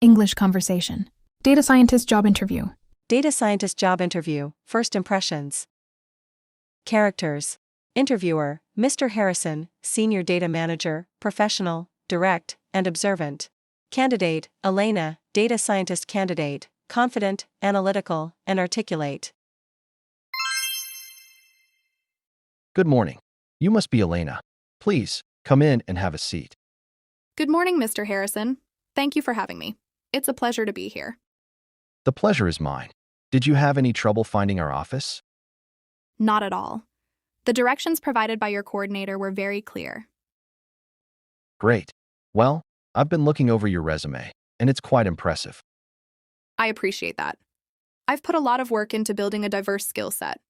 English conversation. Data scientist job interview. Data scientist job interview, first impressions. Characters. Interviewer, Mr. Harrison, senior data manager, professional, direct, and observant. Candidate, Elena, data scientist candidate, confident, analytical, and articulate. Good morning. You must be Elena. Please, come in and have a seat. Good morning, Mr. Harrison. Thank you for having me. It's a pleasure to be here. The pleasure is mine. Did you have any trouble finding our office? Not at all. The directions provided by your coordinator were very clear. Great. Well, I've been looking over your resume, and it's quite impressive. I appreciate that. I've put a lot of work into building a diverse skill set.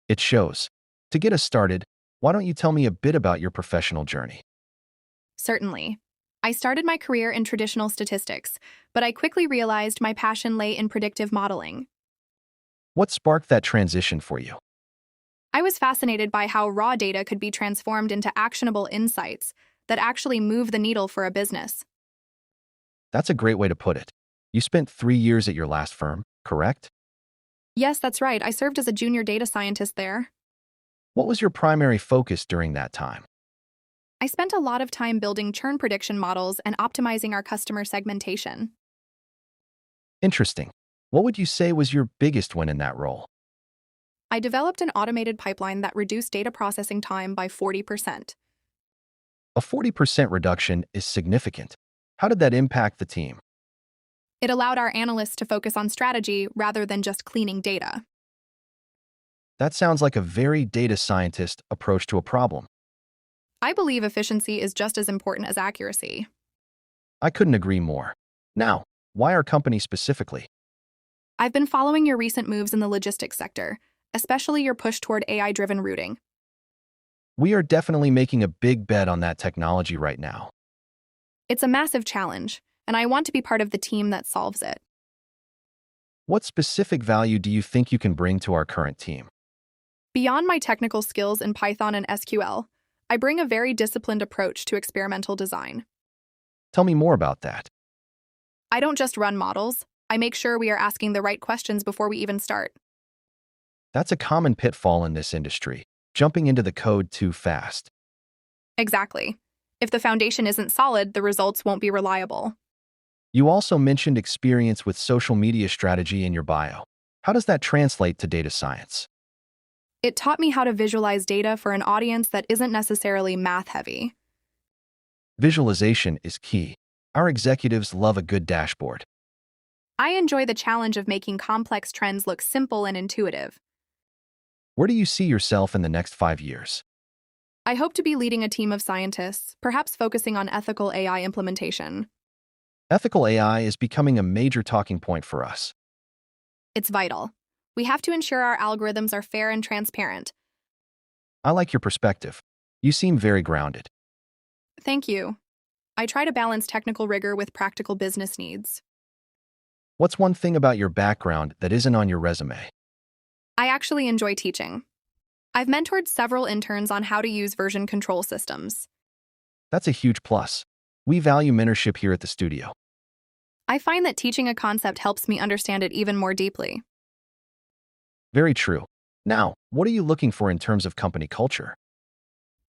It shows. To get us started, why don't you tell me a bit about your professional journey? Certainly. I started my career in traditional statistics, but I quickly realized my passion lay in predictive modeling. What sparked that transition for you? I was fascinated by how raw data could be transformed into actionable insights that actually move the needle for a business. That's a great way to put it. You spent 3 years at your last firm, correct? Yes, that's right. I served as a junior data scientist there. What was your primary focus during that time? I spent a lot of time building churn prediction models and optimizing our customer segmentation. Interesting. What would you say was your biggest win in that role? I developed an automated pipeline that reduced data processing time by 40%. A 40% reduction is significant. How did that impact the team? It allowed our analysts to focus on strategy rather than just cleaning data. That sounds like a very data scientist approach to a problem. I believe efficiency is just as important as accuracy. I couldn't agree more. Now, why our company specifically? I've been following your recent moves in the logistics sector, especially your push toward AI-driven routing. We are definitely making a big bet on that technology right now. It's a massive challenge, and I want to be part of the team that solves it. What specific value do you think you can bring to our current team? Beyond my technical skills in Python and SQL, I bring a very disciplined approach to experimental design. Tell me more about that. I don't just run models, I make sure we are asking the right questions before we even start. That's a common pitfall in this industry, jumping into the code too fast. Exactly. If the foundation isn't solid, the results won't be reliable. You also mentioned experience with social media strategy in your bio. How does that translate to data science? It taught me how to visualize data for an audience that isn't necessarily math-heavy. Visualization is key. Our executives love a good dashboard. I enjoy the challenge of making complex trends look simple and intuitive. Where do you see yourself in the next 5 years? I hope to be leading a team of scientists, perhaps focusing on ethical AI implementation. Ethical AI is becoming a major talking point for us. It's vital. We have to ensure our algorithms are fair and transparent. I like your perspective. You seem very grounded. Thank you. I try to balance technical rigor with practical business needs. What's one thing about your background that isn't on your resume? I actually enjoy teaching. I've mentored several interns on how to use version control systems. That's a huge plus. We value mentorship here at the studio. I find that teaching a concept helps me understand it even more deeply. Very true. Now, what are you looking for in terms of company culture?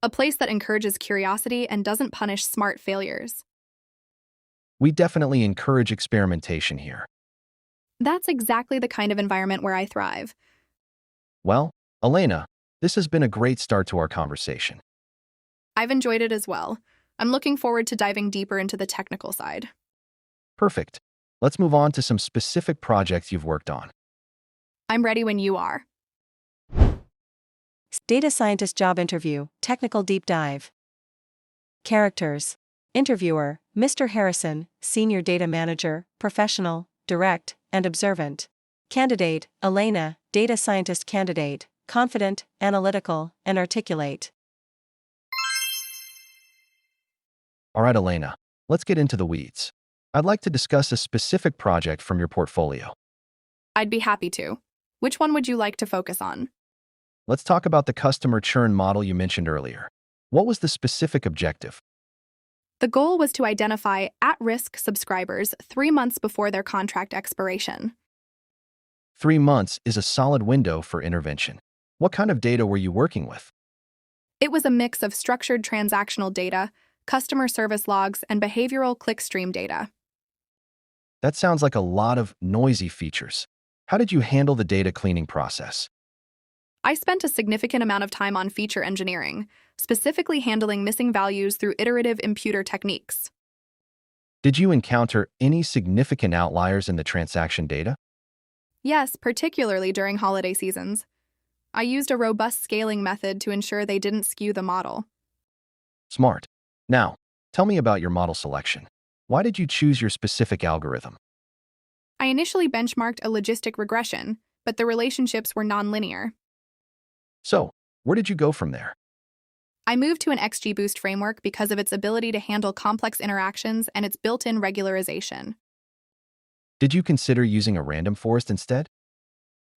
A place that encourages curiosity and doesn't punish smart failures. We definitely encourage experimentation here. That's exactly the kind of environment where I thrive. Well, Elena, this has been a great start to our conversation. I've enjoyed it as well. I'm looking forward to diving deeper into the technical side. Perfect. Let's move on to some specific projects you've worked on. I'm ready when you are. Data scientist job interview, technical deep dive. Characters. Interviewer, Mr. Harrison, senior data manager, professional, direct, and observant. Candidate, Elena, data scientist candidate, confident, analytical, and articulate. All right, Elena, let's get into the weeds. I'd like to discuss a specific project from your portfolio. I'd be happy to. Which one would you like to focus on? Let's talk about the customer churn model you mentioned earlier. What was the specific objective? The goal was to identify at-risk subscribers 3 months before their contract expiration. 3 months is a solid window for intervention. What kind of data were you working with? It was a mix of structured transactional data, customer service logs, and behavioral clickstream data. That sounds like a lot of noisy features. How did you handle the data cleaning process? I spent a significant amount of time on feature engineering, specifically handling missing values through iterative imputer techniques. Did you encounter any significant outliers in the transaction data? Yes, particularly during holiday seasons. I used a robust scaling method to ensure they didn't skew the model. Smart. Now, tell me about your model selection. Why did you choose your specific algorithm? I initially benchmarked a logistic regression, but the relationships were nonlinear. So, where did you go from there? I moved to an XGBoost framework because of its ability to handle complex interactions and its built-in regularization. Did you consider using a random forest instead?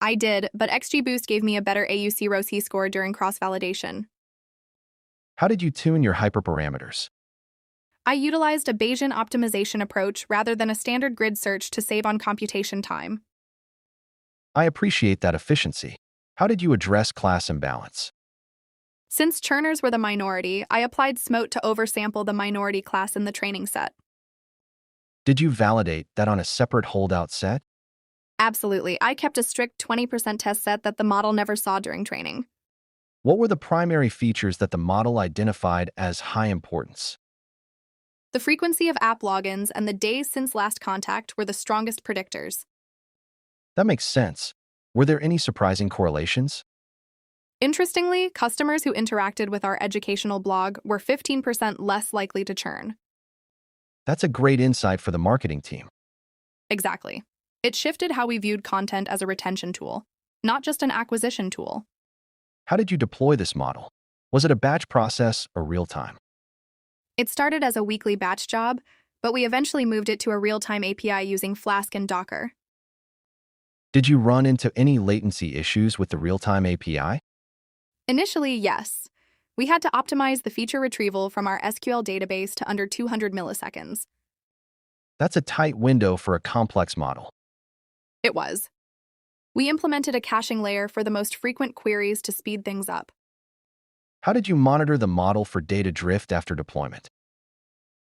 I did, but XGBoost gave me a better AUC-ROC score during cross-validation. How did you tune your hyperparameters? I utilized a Bayesian optimization approach rather than a standard grid search to save on computation time. I appreciate that efficiency. How did you address class imbalance? Since churners were the minority, I applied SMOTE to oversample the minority class in the training set. Did you validate that on a separate holdout set? Absolutely. I kept a strict 20% test set that the model never saw during training. What were the primary features that the model identified as high importance? The frequency of app logins and the days since last contact were the strongest predictors. That makes sense. Were there any surprising correlations? Interestingly, customers who interacted with our educational blog were 15% less likely to churn. That's a great insight for the marketing team. Exactly. It shifted how we viewed content as a retention tool, not just an acquisition tool. How did you deploy this model? Was it a batch process or real-time? It started as a weekly batch job, but we eventually moved it to a real-time API using Flask and Docker. Did you run into any latency issues with the real-time API? Initially, yes. We had to optimize the feature retrieval from our SQL database to under 200 milliseconds. That's a tight window for a complex model. It was. We implemented a caching layer for the most frequent queries to speed things up. How did you monitor the model for data drift after deployment?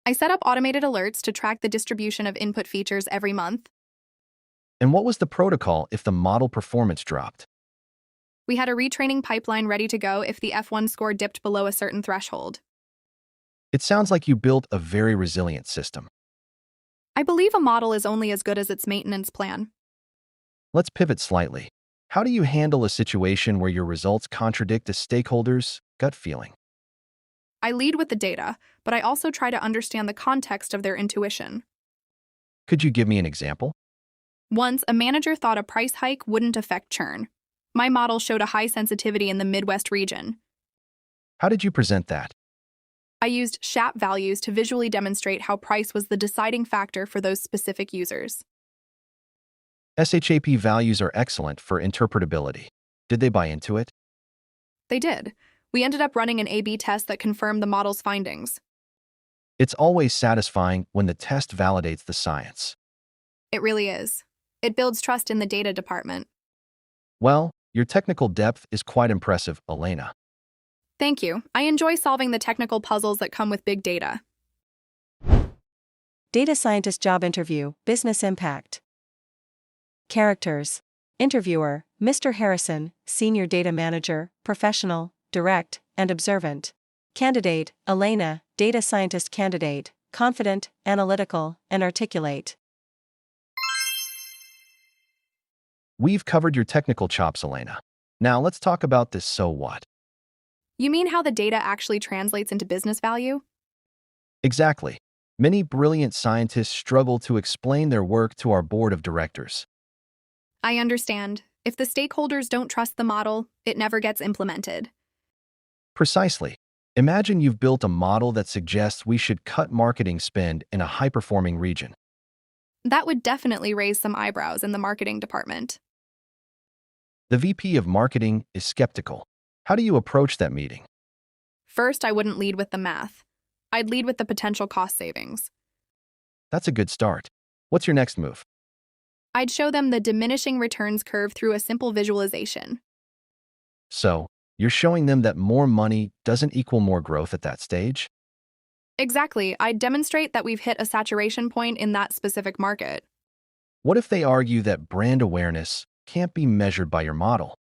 I set up automated alerts to track the distribution of input features every month. And what was the protocol if the model performance dropped? We had a retraining pipeline ready to go if the F1 score dipped below a certain threshold. It sounds like you built a very resilient system. I believe a model is only as good as its maintenance plan. Let's pivot slightly. How do you handle a situation where your results contradict a stakeholder's gut feeling? I lead with the data, but I also try to understand the context of their intuition. Could you give me an example? Once, a manager thought a price hike wouldn't affect churn. My model showed a high sensitivity in the Midwest region. How did you present that? I used SHAP values to visually demonstrate how price was the deciding factor for those specific users. SHAP values are excellent for interpretability. Did they buy into it? They did. We ended up running an A/B test that confirmed the model's findings. It's always satisfying when the test validates the science. It really is. It builds trust in the data department. Well, your technical depth is quite impressive, Elena. Thank you. I enjoy solving the technical puzzles that come with big data. Data scientist job interview, business impact. Characters. Interviewer, Mr. Harrison, senior data manager, professional, direct, and observant. Candidate, Elena, data scientist candidate, confident, analytical, and articulate. We've covered your technical chops, Elena. Now let's talk about this so what. You mean how the data actually translates into business value? Exactly. Many brilliant scientists struggle to explain their work to our board of directors. I understand. If the stakeholders don't trust the model, it never gets implemented. Precisely. Imagine you've built a model that suggests we should cut marketing spend in a high-performing region. That would definitely raise some eyebrows in the marketing department. The VP of marketing is skeptical. How do you approach that meeting? First, I wouldn't lead with the math. I'd lead with the potential cost savings. That's a good start. What's your next move? I'd show them the diminishing returns curve through a simple visualization. So, you're showing them that more money doesn't equal more growth at that stage? Exactly, I'd demonstrate that we've hit a saturation point in that specific market. What if they argue that brand awareness can't be measured by your model?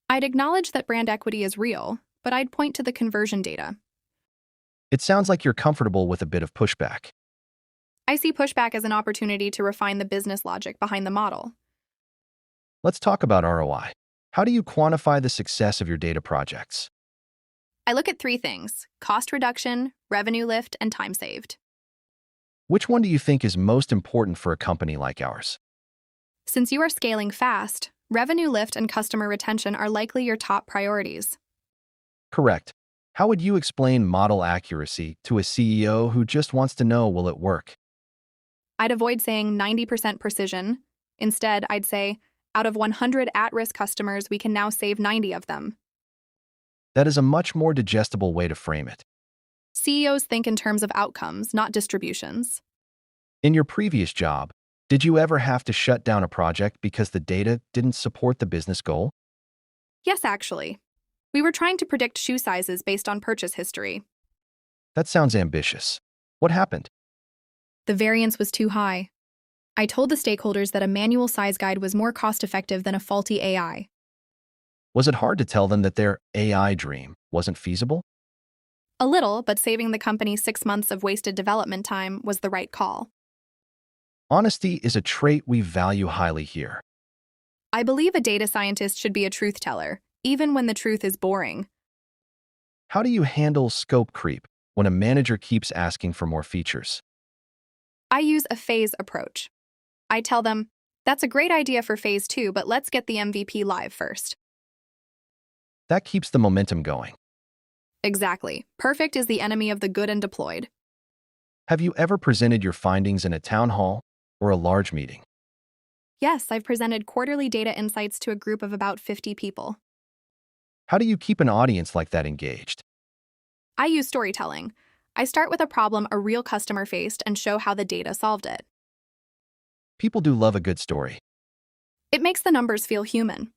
I'd acknowledge that brand equity is real, but I'd point to the conversion data. It sounds like you're comfortable with a bit of pushback. I see pushback as an opportunity to refine the business logic behind the model. Let's talk about ROI. How do you quantify the success of your data projects? I look at three things: cost reduction, revenue lift, and time saved. Which one do you think is most important for a company like ours? Since you are scaling fast, revenue lift and customer retention are likely your top priorities. Correct. How would you explain model accuracy to a CEO who just wants to know, will it work? I'd avoid saying 90% precision. Instead, I'd say, out of 100 at-risk customers, we can now save 90 of them. That is a much more digestible way to frame it. CEOs think in terms of outcomes, not distributions. In your previous job, did you ever have to shut down a project because the data didn't support the business goal? Yes, actually. We were trying to predict shoe sizes based on purchase history. That sounds ambitious. What happened? The variance was too high. I told the stakeholders that a manual size guide was more cost-effective than a faulty AI. Was it hard to tell them that their AI dream wasn't feasible? A little, but saving the company 6 months of wasted development time was the right call. Honesty is a trait we value highly here. I believe a data scientist should be a truth teller, even when the truth is boring. How do you handle scope creep when a manager keeps asking for more features? I use a phase approach. I tell them, that's a great idea for phase 2, but let's get the MVP live first. That keeps the momentum going. Exactly. Perfect is the enemy of the good and deployed. Have you ever presented your findings in a town hall or a large meeting? Yes, I've presented quarterly data insights to a group of about 50 people. How do you keep an audience like that engaged? I use storytelling. I start with a problem a real customer faced and show how the data solved it. People do love a good story. It makes the numbers feel human.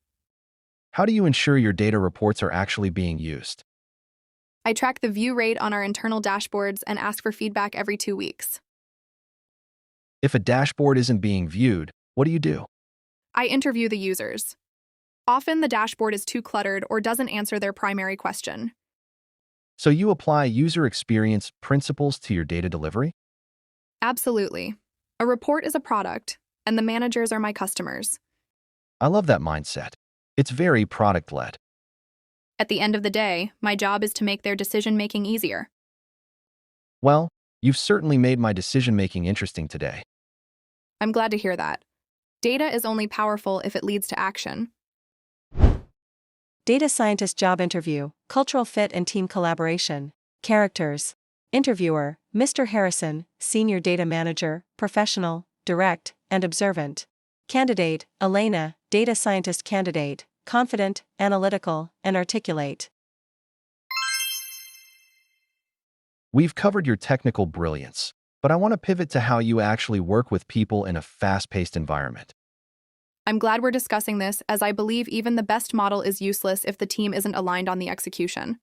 How do you ensure your data reports are actually being used? I track the view rate on our internal dashboards and ask for feedback every 2 weeks. If a dashboard isn't being viewed, what do you do? I interview the users. Often the dashboard is too cluttered or doesn't answer their primary question. So you apply user experience principles to your data delivery? Absolutely. A report is a product, and the managers are my customers. I love that mindset. It's very product-led. At the end of the day, my job is to make their decision-making easier. Well, you've certainly made my decision-making interesting today. I'm glad to hear that. Data is only powerful if it leads to action. Data scientist job interview, cultural fit and team collaboration. Characters. Interviewer, Mr. Harrison, senior data manager, professional, direct, and observant. Candidate, Elena, data scientist candidate, confident, analytical, and articulate. We've covered your technical brilliance, but I want to pivot to how you actually work with people in a fast-paced environment. I'm glad we're discussing this, as I believe even the best model is useless if the team isn't aligned on the execution.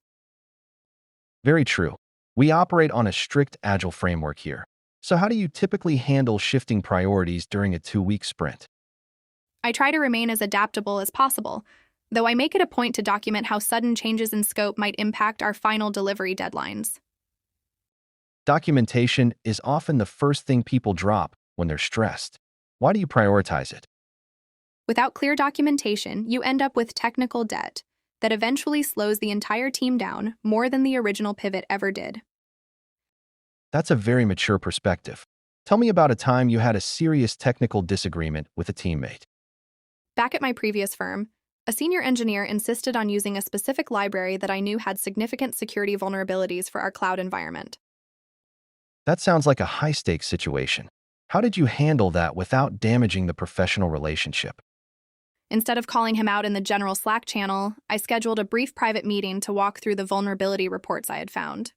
Very true. We operate on a strict agile framework here. So how do you typically handle shifting priorities during a 2-week sprint? I try to remain as adaptable as possible, though I make it a point to document how sudden changes in scope might impact our final delivery deadlines. Documentation is often the first thing people drop when they're stressed. Why do you prioritize it? Without clear documentation, you end up with technical debt that eventually slows the entire team down more than the original pivot ever did. That's a very mature perspective. Tell me about a time you had a serious technical disagreement with a teammate. Back at my previous firm, a senior engineer insisted on using a specific library that I knew had significant security vulnerabilities for our cloud environment. That sounds like a high-stakes situation. How did you handle that without damaging the professional relationship? Instead of calling him out in the general Slack channel, I scheduled a brief private meeting to walk through the vulnerability reports I had found.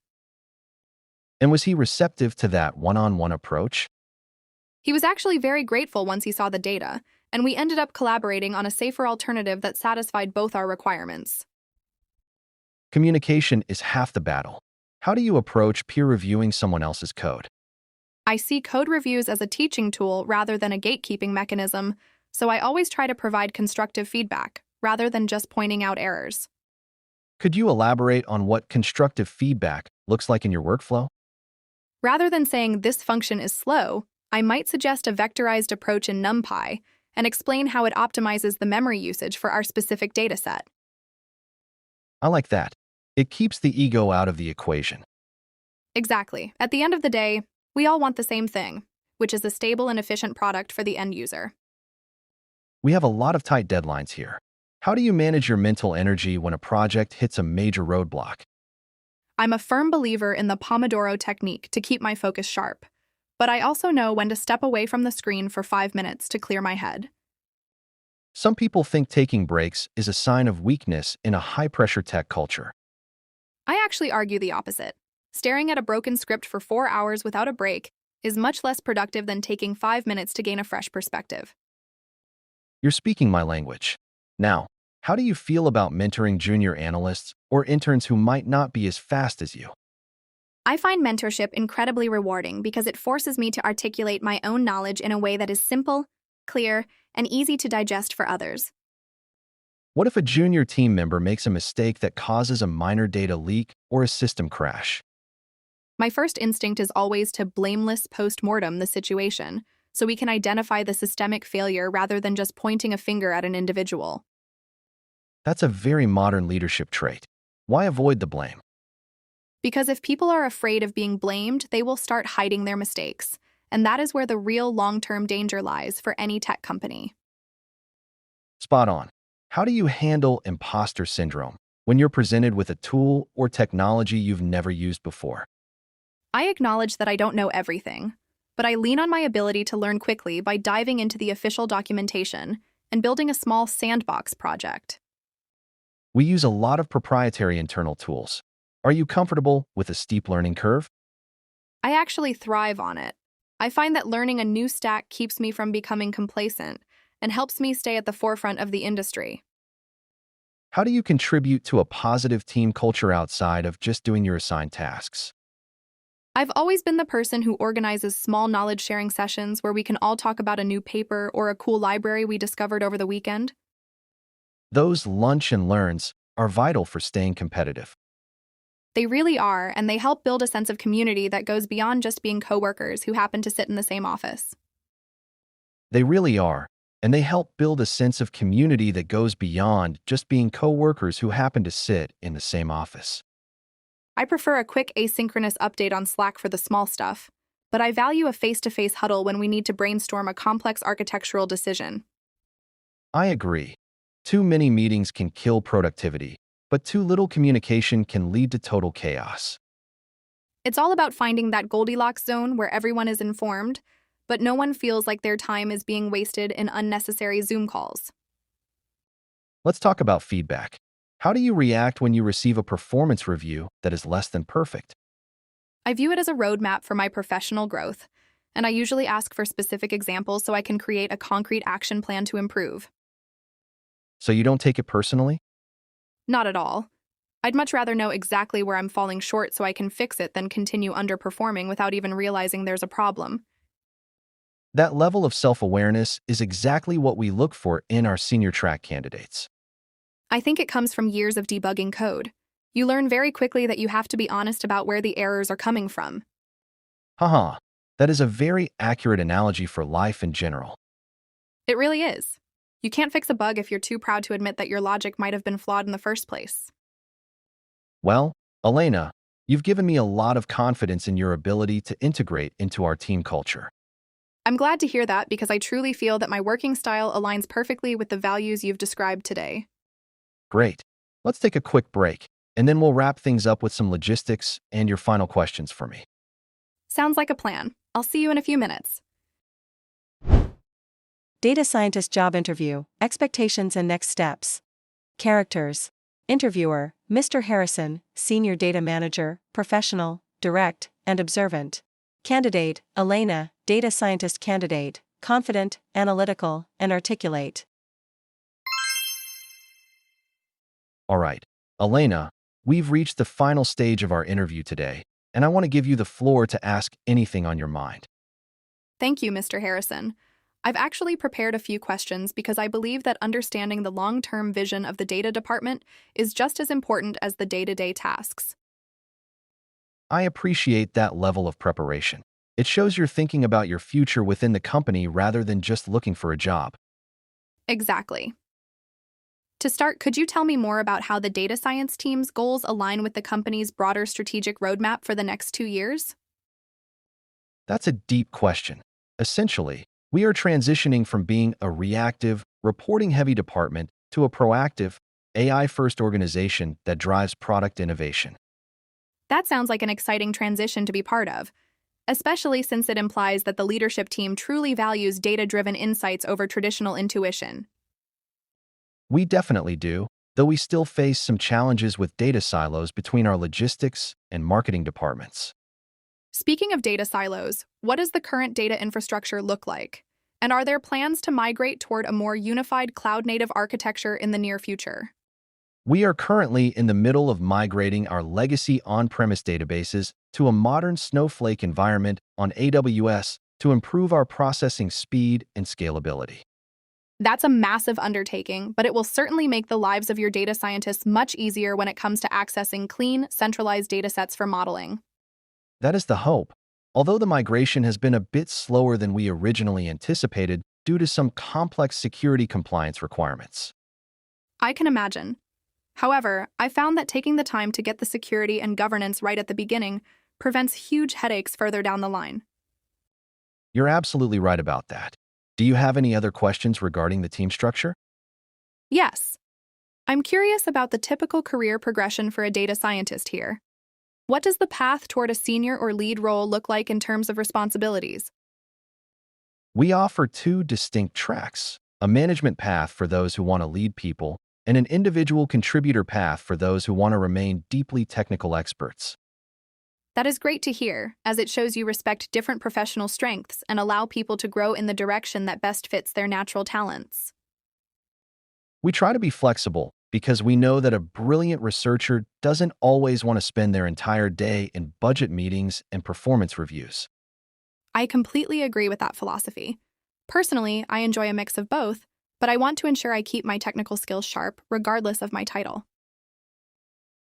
And was he receptive to that one-on-one approach? He was actually very grateful once he saw the data, and we ended up collaborating on a safer alternative that satisfied both our requirements. Communication is half the battle. How do you approach peer reviewing someone else's code? I see code reviews as a teaching tool rather than a gatekeeping mechanism, so I always try to provide constructive feedback, rather than just pointing out errors. Could you elaborate on what constructive feedback looks like in your workflow? Rather than saying this function is slow, I might suggest a vectorized approach in NumPy and explain how it optimizes the memory usage for our specific dataset. I like that. It keeps the ego out of the equation. Exactly. At the end of the day, we all want the same thing, which is a stable and efficient product for the end user. We have a lot of tight deadlines here. How do you manage your mental energy when a project hits a major roadblock? I'm a firm believer in the Pomodoro technique to keep my focus sharp, but I also know when to step away from the screen for 5 minutes to clear my head. Some people think taking breaks is a sign of weakness in a high-pressure tech culture. I actually argue the opposite. Staring at a broken script for 4 hours without a break is much less productive than taking 5 minutes to gain a fresh perspective. You're speaking my language. Now, how do you feel about mentoring junior analysts or interns who might not be as fast as you? I find mentorship incredibly rewarding because it forces me to articulate my own knowledge in a way that is simple, clear, and easy to digest for others. What if a junior team member makes a mistake that causes a minor data leak or a system crash? My first instinct is always to blameless post-mortem the situation, so we can identify the systemic failure rather than just pointing a finger at an individual. That's a very modern leadership trait. Why avoid the blame? Because if people are afraid of being blamed, they will start hiding their mistakes, and that is where the real long-term danger lies for any tech company. Spot on. How do you handle imposter syndrome when you're presented with a tool or technology you've never used before? I acknowledge that I don't know everything, but I lean on my ability to learn quickly by diving into the official documentation and building a small sandbox project. We use a lot of proprietary internal tools. Are you comfortable with a steep learning curve? I actually thrive on it. I find that learning a new stack keeps me from becoming complacent and helps me stay at the forefront of the industry. How do you contribute to a positive team culture outside of just doing your assigned tasks? I've always been the person who organizes small knowledge-sharing sessions where we can all talk about a new paper or a cool library we discovered over the weekend. Those lunch and learns are vital for staying competitive. They really are, and they help build a sense of community that goes beyond just being coworkers who happen to sit in the same office. They really are, and they help build a sense of community that goes beyond just being coworkers who happen to sit in the same office. I prefer a quick asynchronous update on Slack for the small stuff, but I value a face-to-face huddle when we need to brainstorm a complex architectural decision. I agree. Too many meetings can kill productivity, but too little communication can lead to total chaos. It's all about finding that Goldilocks zone where everyone is informed, but no one feels like their time is being wasted in unnecessary Zoom calls. Let's talk about feedback. How do you react when you receive a performance review that is less than perfect? I view it as a roadmap for my professional growth, and I usually ask for specific examples so I can create a concrete action plan to improve. So you don't take it personally? Not at all. I'd much rather know exactly where I'm falling short so I can fix it than continue underperforming without even realizing there's a problem. That level of self-awareness is exactly what we look for in our senior track candidates. I think it comes from years of debugging code. You learn very quickly that you have to be honest about where the errors are coming from. Haha, that is a very accurate analogy for life in general. It really is. You can't fix a bug if you're too proud to admit that your logic might have been flawed in the first place. Well, Elena, you've given me a lot of confidence in your ability to integrate into our team culture. I'm glad to hear that because I truly feel that my working style aligns perfectly with the values you've described today. Great. Let's take a quick break, and then we'll wrap things up with some logistics and your final questions for me. Sounds like a plan. I'll see you in a few minutes. Data scientist job interview, expectations and next steps. Characters. Interviewer, Mr. Harrison, Senior Data Manager, Professional, Direct, and observant. Candidate, Elena, data scientist candidate, confident, analytical, and articulate. All right, Elena, we've reached the final stage of our interview today, and I want to give you the floor to ask anything on your mind. Thank you, Mr. Harrison. I've actually prepared a few questions because I believe that understanding the long-term vision of the data department is just as important as the day-to-day tasks. I appreciate that level of preparation. It shows you're thinking about your future within the company rather than just looking for a job. Exactly. To start, could you tell me more about how the data science team's goals align with the company's broader strategic roadmap for the next 2 years? That's a deep question. Essentially, we are transitioning from being a reactive, reporting-heavy department to a proactive, AI-first organization that drives product innovation. That sounds like an exciting transition to be part of, especially since it implies that the leadership team truly values data-driven insights over traditional intuition. We definitely do, though we still face some challenges with data silos between our logistics and marketing departments. Speaking of data silos, what does the current data infrastructure look like? And are there plans to migrate toward a more unified cloud-native architecture in the near future? We are currently in the middle of migrating our legacy on-premise databases to a modern Snowflake environment on AWS to improve our processing speed and scalability. That's a massive undertaking, but it will certainly make the lives of your data scientists much easier when it comes to accessing clean, centralized datasets for modeling. That is the hope, although the migration has been a bit slower than we originally anticipated due to some complex security compliance requirements. I can imagine. However, I found that taking the time to get the security and governance right at the beginning prevents huge headaches further down the line. You're absolutely right about that. Do you have any other questions regarding the team structure? Yes. I'm curious about the typical career progression for a data scientist here. What does the path toward a senior or lead role look like in terms of responsibilities? We offer two distinct tracks, a management path for those who want to lead people, and an individual contributor path for those who want to remain deeply technical experts. That is great to hear, as it shows you respect different professional strengths and allow people to grow in the direction that best fits their natural talents. We try to be flexible because we know that a brilliant researcher doesn't always want to spend their entire day in budget meetings and performance reviews. I completely agree with that philosophy. Personally, I enjoy a mix of both, but I want to ensure I keep my technical skills sharp, regardless of my title.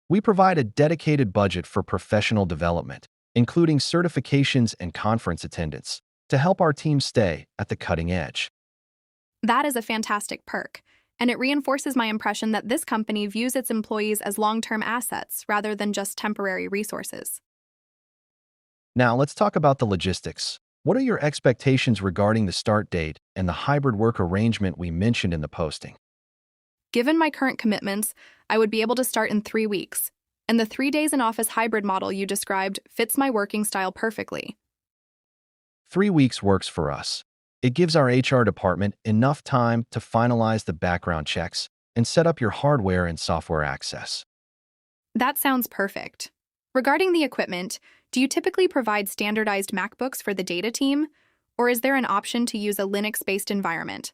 We provide a dedicated budget for professional development, including certifications and conference attendance, to help our team stay at the cutting edge. That is a fantastic perk, and it reinforces my impression that this company views its employees as long-term assets rather than just temporary resources. Now, let's talk about the logistics. What are your expectations regarding the start date and the hybrid work arrangement we mentioned in the posting? Given my current commitments, I would be able to start in 3 weeks, and the 3 days in office hybrid model you described fits my working style perfectly. 3 weeks works for us. It gives our HR department enough time to finalize the background checks and set up your hardware and software access. That sounds perfect. Regarding the equipment, do you typically provide standardized MacBooks for the data team, or is there an option to use a Linux-based environment?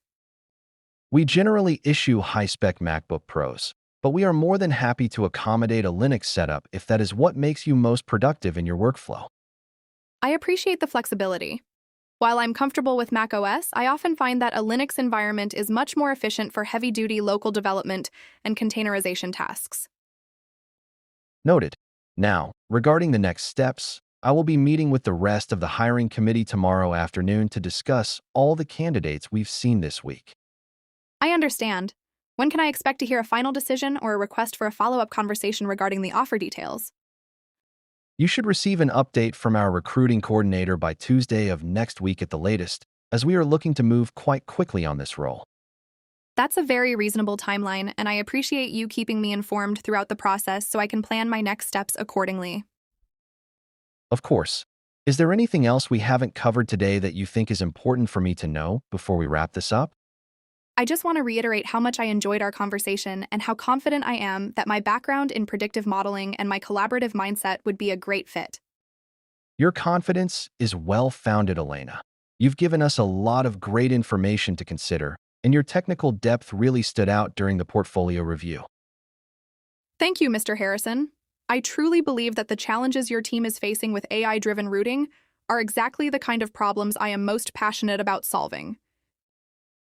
We generally issue high-spec MacBook Pros, but we are more than happy to accommodate a Linux setup if that is what makes you most productive in your workflow. I appreciate the flexibility. While I'm comfortable with macOS, I often find that a Linux environment is much more efficient for heavy-duty local development and containerization tasks. Noted. Now, regarding the next steps, I will be meeting with the rest of the hiring committee tomorrow afternoon to discuss all the candidates we've seen this week. I understand. When can I expect to hear a final decision or a request for a follow-up conversation regarding the offer details? You should receive an update from our recruiting coordinator by Tuesday of next week at the latest, as we are looking to move quite quickly on this role. That's a very reasonable timeline, and I appreciate you keeping me informed throughout the process so I can plan my next steps accordingly. Of course. Is there anything else we haven't covered today that you think is important for me to know before we wrap this up? I just want to reiterate how much I enjoyed our conversation and how confident I am that my background in predictive modeling and my collaborative mindset would be a great fit. Your confidence is well-founded, Elena. You've given us a lot of great information to consider, and your technical depth really stood out during the portfolio review. Thank you, Mr. Harrison. I truly believe that the challenges your team is facing with AI-driven routing are exactly the kind of problems I am most passionate about solving.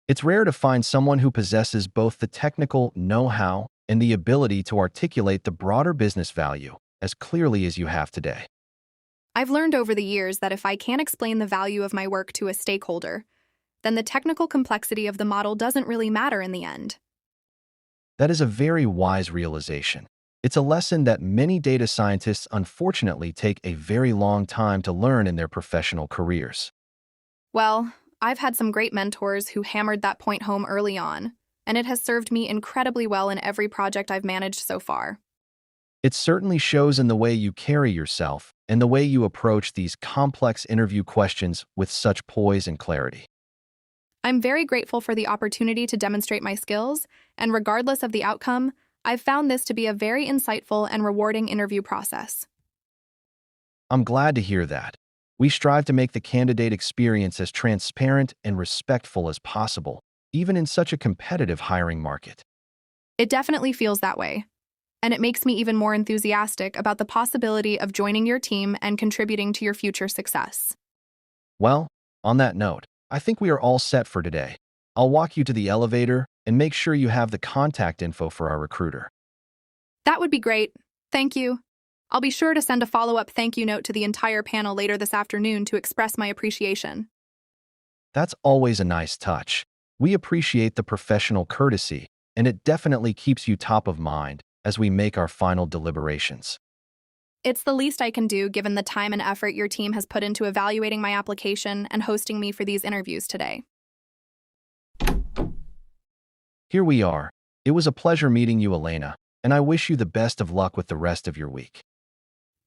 It's rare to find someone who possesses both the technical know-how and the ability to articulate the broader business value as clearly as you have today. I've learned over the years that if I can't explain the value of my work to a stakeholder, then the technical complexity of the model doesn't really matter in the end. That is a very wise realization. It's a lesson that many data scientists unfortunately take a very long time to learn in their professional careers. Well, I've had some great mentors who hammered that point home early on, and it has served me incredibly well in every project I've managed so far. It certainly shows in the way you carry yourself and the way you approach these complex interview questions with such poise and clarity. I'm very grateful for the opportunity to demonstrate my skills, and regardless of the outcome, I've found this to be a very insightful and rewarding interview process. I'm glad to hear that. We strive to make the candidate experience as transparent and respectful as possible, even in such a competitive hiring market. It definitely feels that way, and it makes me even more enthusiastic about the possibility of joining your team and contributing to your future success. Well, on that note, I think we are all set for today. I'll walk you to the elevator and make sure you have the contact info for our recruiter. That would be great. Thank you. I'll be sure to send a follow-up thank you note to the entire panel later this afternoon to express my appreciation. That's always a nice touch. We appreciate the professional courtesy, and it definitely keeps you top of mind as we make our final deliberations. It's the least I can do given the time and effort your team has put into evaluating my application and hosting me for these interviews today. Here we are. It was a pleasure meeting you, Elena, and I wish you the best of luck with the rest of your week.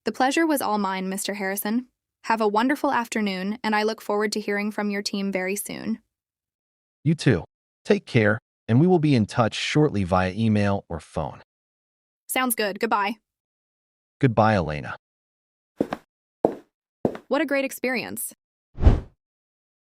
The pleasure was all mine, Mr. Harrison. Have a wonderful afternoon, and I look forward to hearing from your team very soon. You too. Take care, and we will be in touch shortly via email or phone. Sounds good. Goodbye. Goodbye, Elena. What a great experience.